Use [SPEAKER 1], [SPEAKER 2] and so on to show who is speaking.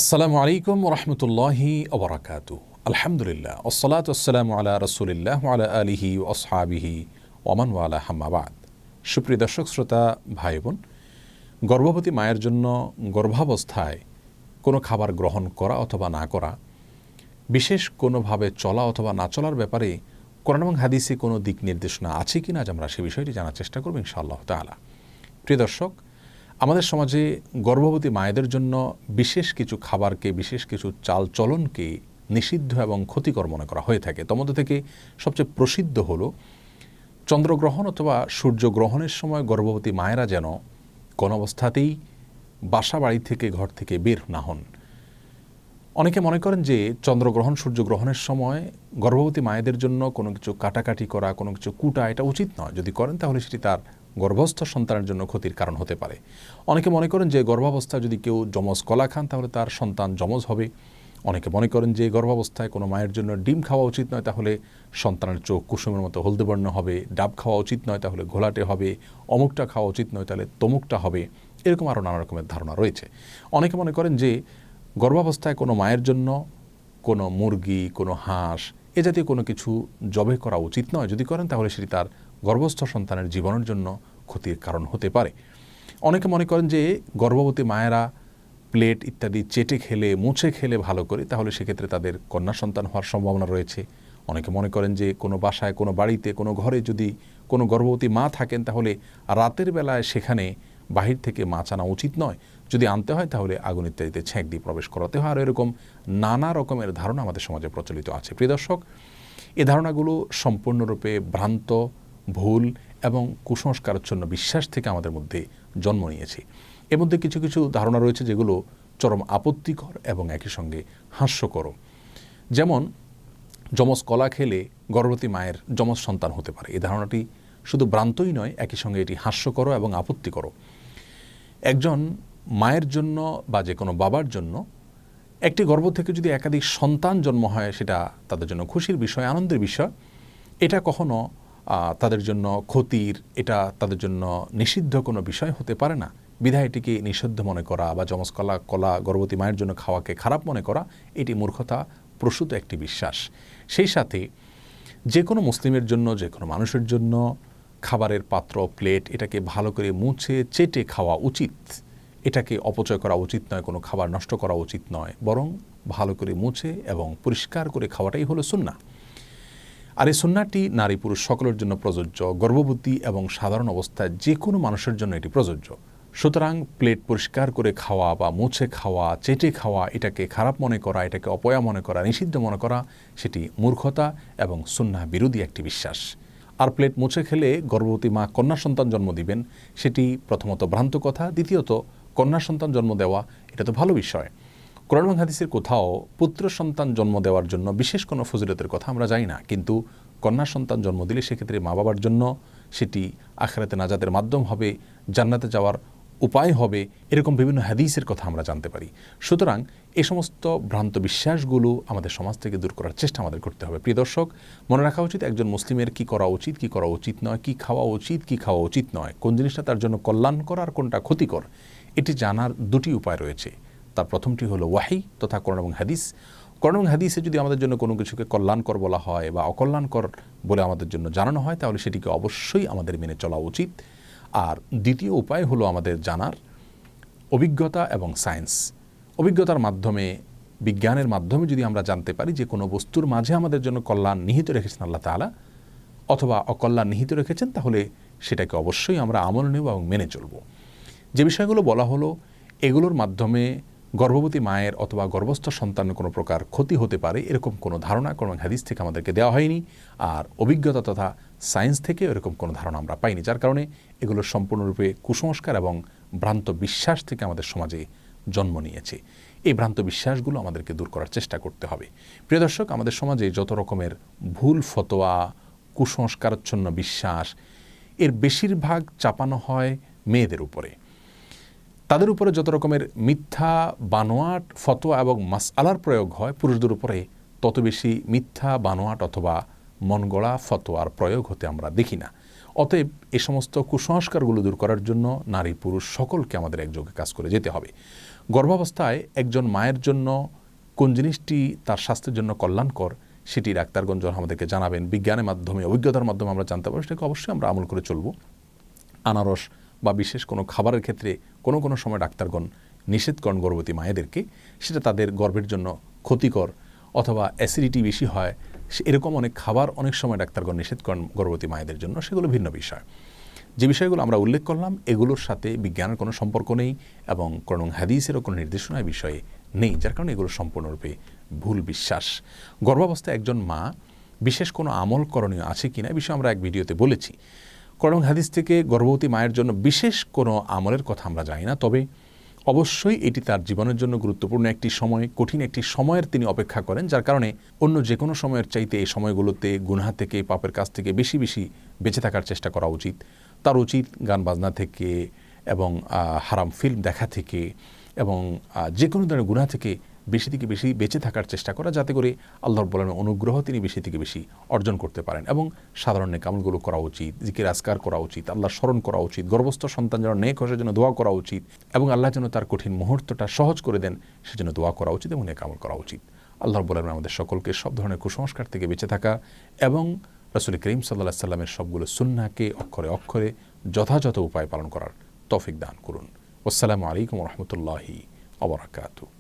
[SPEAKER 1] আসসালামু আলাইকুম ওরহমতুল্লাহি ওবরাকাতু। আলহামদুলিল্লাহ ওসসালাতু ওয়াসসালামু আলা রাসূলিল্লাহ ওয়া আলা আলিহি ওয়া আসহাবিহি ওয়া মান ওয়ালা, আম্মা বাদ। সুপ্রিয় দর্শক শ্রোতা ভাই বোন, গর্ভবতী মায়ের জন্য গর্ভাবস্থায় কোনো খাবার গ্রহণ করা অথবা না করা, বিশেষ কোনোভাবে চলা অথবা না চলার ব্যাপারে কোরআন এবং হাদিসে কোনো দিক নির্দেশনা আছে কিনা আজ আমরা সে বিষয়টি জানার চেষ্টা করব ইনশাআল্লাহ তাআলা। প্রিয় দর্শক, আমাদের সমাজে গর্ভবতী মায়েদের জন্য বিশেষ কিছু খাবারকে, বিশেষ কিছু চালচলনকে নিষিদ্ধ এবং ক্ষতিকর মনে করা হয়ে থাকে। তন্মধ্য থেকে সবচেয়ে প্রসিদ্ধ হলো চন্দ্রগ্রহণ অথবা সূর্যগ্রহণের সময় গর্ভবতী মায়েরা যেন কোনো অবস্থাতেই বাসা বাড়ি থেকে, ঘর থেকে বের না হন। অনেকে মনে করেন যে চন্দ্রগ্রহণ সূর্যগ্রহণের সময় গর্ভবতী মায়েদের জন্য কোনো কিছু কাটাকাটি করা, কোনো কিছু কুটা, এটা উচিত নয়। যদি করেন তাহলে সেটি তার গর্ভস্থ সন্তানের জন্য ক্ষতির কারণ হতে পারে। অনেকে মনে করেন যে গর্ভাবস্থায় যদি কেউ যমজ কলা খান তাহলে তার সন্তান যমজ হবে। অনেকে মনে করেন যে গর্ভাবস্থায় কোনো মায়ের জন্য ডিম খাওয়া উচিত নয়, তাহলে সন্তানের চোখ কুসুমের মতো হলদে বর্ণ হবে। ডাব খাওয়া উচিত নয়, তাহলে ঘোলাটে হবে। অমুকটা খাওয়া উচিত নয়, তাহলে তমুকটা হবে। এরকম আরও নানা রকমের ধারণা রয়েছে। অনেকে মনে করেন যে গর্ভাবস্থায় কোনো মায়ের জন্য কোনো মুরগি, কোনো হাঁস এ জাতীয় কোনো কিছু জবাই করা উচিত নয়। যদি করেন তাহলে সেটি তার গর্ভস্থ সন্তানের জীবনের জন্য ক্ষতির কারণ হতে পারে। অনেকে মনে করেন যে গর্ভবতী মায়েরা প্লেট ইত্যাদি চেটে খেলে, মুছে খেলে ভালো করে, তাহলে সেক্ষেত্রে তাদের কন্যা সন্তান হওয়ার সম্ভাবনা রয়েছে। অনেকে মনে করেন যে কোনো বাসায়, কোনো বাড়িতে, কোনো ঘরে যদি কোনো গর্ভবতী মা থাকেন তাহলে রাতের বেলায় সেখানে বাহির থেকে মাছ আনা উচিত নয়। যদি আনতে হয় তাহলে আগুন ইত্যাদিতে ছ্যাঁক দিয়ে প্রবেশ করাতে হয়। আর এরকম নানা রকমের ধারণা আমাদের সমাজে প্রচলিত আছে। প্রিয় দর্শক, এই ধারণাগুলো সম্পূর্ণরূপে ভ্রান্ত, ভুল এবং কুসংস্কারাচ্ছন্ন বিশ্বাস থেকে আমাদের মধ্যে জন্ম নিয়েছে। এর মধ্যে কিছু কিছু ধারণা রয়েছে যেগুলো চরম আপত্তিকর এবং একই সঙ্গে হাস্যকর। যেমন যমজ কলা খেলে গর্ভবতী মায়ের যমজ সন্তান হতে পারে। এই ধারণাটি শুধু ভ্রান্তই নয়, একই সঙ্গে এটি হাস্যকর এবং আপত্তিকর। একজন মায়ের জন্য বা যে কোনো বাবার জন্য একটি গর্ভ থেকে যদি একাধিক সন্তান জন্ম হয়, সেটা তাদের জন্য খুশির বিষয়, আনন্দের বিষয়। এটা কখনো তাদের জন্য ক্ষতির, এটা তাদের জন্য নিষিদ্ধ কোনো বিষয় হতে পারে না। বিধায় এটিকে নিষিদ্ধ মনে করা বা যমজ কলা গর্ভবতী মায়ের জন্য খাওয়াকে খারাপ মনে করা, এটি মূর্খতা প্রসূত একটি বিশ্বাস। সেই সাথে যে কোনো মুসলিমের জন্য, যে কোনো মানুষের জন্য খাবারের পাত্র, প্লেট, এটাকে ভালো করে মুছে চেটে খাওয়া উচিত। এটাকে অপচয় করা উচিত নয়, কোনো খাবার নষ্ট করা উচিত নয়, বরং ভালো করে মুছে এবং পরিষ্কার করে খাওয়াটাই হলো সুন্নাহ। আর এই সুন্নাহটি নারী পুরুষ সকলের জন্য প্রযোজ্য। গর্ভবতী এবং সাধারণ অবস্থায় যে কোনো মানুষের জন্য এটি প্রযোজ্য। সুতরাং প্লেট পরিষ্কার করে খাওয়া বা মুছে খাওয়া, চেটে খাওয়া, এটাকে খারাপ মনে করা, এটাকে অপয়া মনে করা, নিষিদ্ধ মনে করা, সেটি মূর্খতা এবং সুন্নাহ বিরোধী একটি বিশ্বাস। আর প্লেট মুছে খেলে গর্ভবতী মা কন্যা সন্তান জন্ম দিবেন, সেটি প্রথমত ভ্রান্ত কথা। দ্বিতীয়ত, কন্যা সন্তান জন্ম দেওয়া এটা তো ভালো বিষয়। কোরআন এবং হাদিসের কোথাও পুত্র সন্তান জন্ম দেওয়ার জন্য বিশেষ কোনো ফজিলতের কথা আমরা জানি না, কিন্তু কন্যা সন্তান জন্ম দিলে সেক্ষেত্রে মা বাবার জন্য সেটি আখিরাতে নাজাতের মাধ্যম হবে, জান্নাতে যাওয়ার উপায় হবে, এরকম বিভিন্ন হাদিসের কথা আমরা জানতে পারি। সুতরাং এই সমস্ত ভ্রান্ত বিশ্বাসগুলো আমাদের সমাজ থেকে দূর করার চেষ্টা আমাদের করতে হবে। প্রিয় দর্শক, মনে রাখা উচিত একজন মুসলিমের কি করা উচিত, কি করা উচিত নয়, কি খাওয়া উচিত, কি খাওয়া উচিত নয়, কোন জিনিসটা তার জন্য কল্যাণকর আর কোনটা ক্ষতিকর, এটি জানার দুটি উপায় রয়েছে। তার প্রথমটি হলো ওয়াহি তথা কোরআন এবং হাদিস। কোরআন এবং হাদিসে যদি আমাদের জন্য কোনো কিছুকে কল্যাণকর বলা হয় বা অকল্যাণকর বলে আমাদের জন্য জানানো হয়, তাহলে সেটিকে অবশ্যই আমাদের মেনে চলা উচিত। আর দ্বিতীয় উপায় হলো আমাদের জানার অভিজ্ঞতা এবং সায়েন্স। অভিজ্ঞতার মাধ্যমে, বিজ্ঞানের মাধ্যমে যদি আমরা জানতে পারি যে কোনো বস্তুর মাঝে আমাদের জন্য কল্যাণ নিহিত রেখেছেন আল্লাহ তাআলা অথবা অকল্যাণ নিহিত রেখেছেন, তাহলে সেটাকে অবশ্যই আমরা আমল নেব এবং মেনে চলব। যে বিষয়গুলো বলা হলো, এগুলোর মাধ্যমে গর্ভবতী মায়ের অথবা গর্ভস্থ সন্তানের কোনো প্রকার ক্ষতি হতে পারে, এরকম কোনো ধারণা কোনো হাদিস থেকে আমাদেরকে দেওয়া হয়নি। আর অভিজ্ঞতা তথা সায়েন্স থেকে এরকম কোনো ধারণা আমরা পাইনি, যার কারণে এগুলো সম্পূর্ণরূপে কুসংস্কার এবং ভ্রান্ত বিশ্বাস থেকে আমাদের সমাজে জন্ম নিয়েছে। এই ভ্রান্ত বিশ্বাসগুলো আমাদেরকে দূর করার চেষ্টা করতে হবে। প্রিয় দর্শক, আমাদের সমাজে যত রকমের ভুল ফতোয়া, কুসংস্কারাচ্ছন্ন বিশ্বাস, এর বেশিরভাগ চাপানো হয় মেয়েদের উপরে। তাদের উপরে যত রকমের মিথ্যা, বানোয়াট ফতোয়া এবং মাসআলার প্রয়োগ হয়, পুরুষদের উপরে তত বেশি মিথ্যা, বানোয়াট অথবা মনগড়া ফতোয়ার প্রয়োগ হতে আমরা দেখি না। অতএব এই সমস্ত কুসংস্কারগুলো দূর করার জন্য নারী পুরুষ সকলকে আমাদের একযোগে কাজ করে যেতে হবে। গর্ভাবস্থায় একজন মায়ের জন্য কোন জিনিসটি তার স্বাস্থ্যের জন্য কল্যাণকর সেটি ডাক্তারগণ যখন আমাদেরকে জানাবেন, বিজ্ঞানের মাধ্যমে, অভিজ্ঞতার মাধ্যমে আমরা জানতে পারবো, সেটাকে অবশ্যই আমরা আমল করে চলব। আনারস বা বিশেষ কোনো খাবারের ক্ষেত্রে কোনো কোনো সময় ডাক্তারগণ নিষেধ করেন গর্ভবতী মায়েদেরকে, সেটা তাদের গর্ভের জন্য ক্ষতিকর অথবা অ্যাসিডিটি বেশি হয়, এরকম অনেক খাবার অনেক সময় ডাক্তারগণ নিষেধ করেন গর্ভবতী মায়েদের জন্য, সেগুলো ভিন্ন বিষয়। যে বিষয়গুলো আমরা উল্লেখ করলাম এগুলোর সাথে বিজ্ঞানের কোনো সম্পর্ক নেই এবং কোরআন হাদিসেরও কোনো নির্দেশনা বিষয়ে নেই, যার কারণে এগুলো সম্পূর্ণরূপে ভুল বিশ্বাস। গর্ভাবস্থায় একজন মা বিশেষ কোনো আমল করণীয় আছে কিনা এই বিষয়ে আমরা এক ভিডিওতে বলেছি। কোরআন হাদিস থেকে গর্ভবতী মায়ের জন্য বিশেষ কোনো আমলের কথা আমরা জানি না, তবে অবশ্যই এটি তার জীবনের জন্য গুরুত্বপূর্ণ একটি সময়, কঠিন একটি সময়ের তিনি অপেক্ষা করেন, যার কারণে অন্য যে কোনো সময়ের চাইতে এই সময়গুলোতে গুনাহ থেকে, পাপের কাছ থেকে বেশি বেশি বেঁচে থাকার চেষ্টা করা উচিত। তার উচিত গান বাজনা থেকে এবং হারাম ফিল্ম দেখা থেকে এবং যে কোনো ধরনের গুনাহ থেকে বেশি থেকে বেশি বেঁচে থাকার চেষ্টা করা, যাতে করে আল্লাহ রাব্বুল আলামিনের অনুগ্রহ তিনি বেশি থেকে বেশি অর্জন করতে পারেন। এবং সাধারণ নেক আমলগুলো করা উচিত, জিকির আজকার করা উচিত, আল্লাহর স্মরণ করা উচিত, গর্ভস্থ সন্তান যেন নেক হয় সেজন্য দোয়া করা উচিত এবং আল্লাহ যেন তার কঠিন মুহূর্তটা সহজ করে দেন সেজন্য দোয়া করা উচিত এবং নেক আমল করা উচিত। আল্লাহ রাব্বুল আলামিন আমাদের সকলকে সব ধরনের কুসংস্কার থেকে বেঁচে থাকা এবং রাসূল করিম সাল্লাল্লাহু আলাইহি সাল্লামের সবগুলো সুন্নাহকে অক্ষরে অক্ষরে যথাযথ উপায় পালন করার তৌফিক দান করুন। আসসালামু আলাইকুম ওয়া রাহমাতুল্লাহি ওয়া বারাকাতুহু।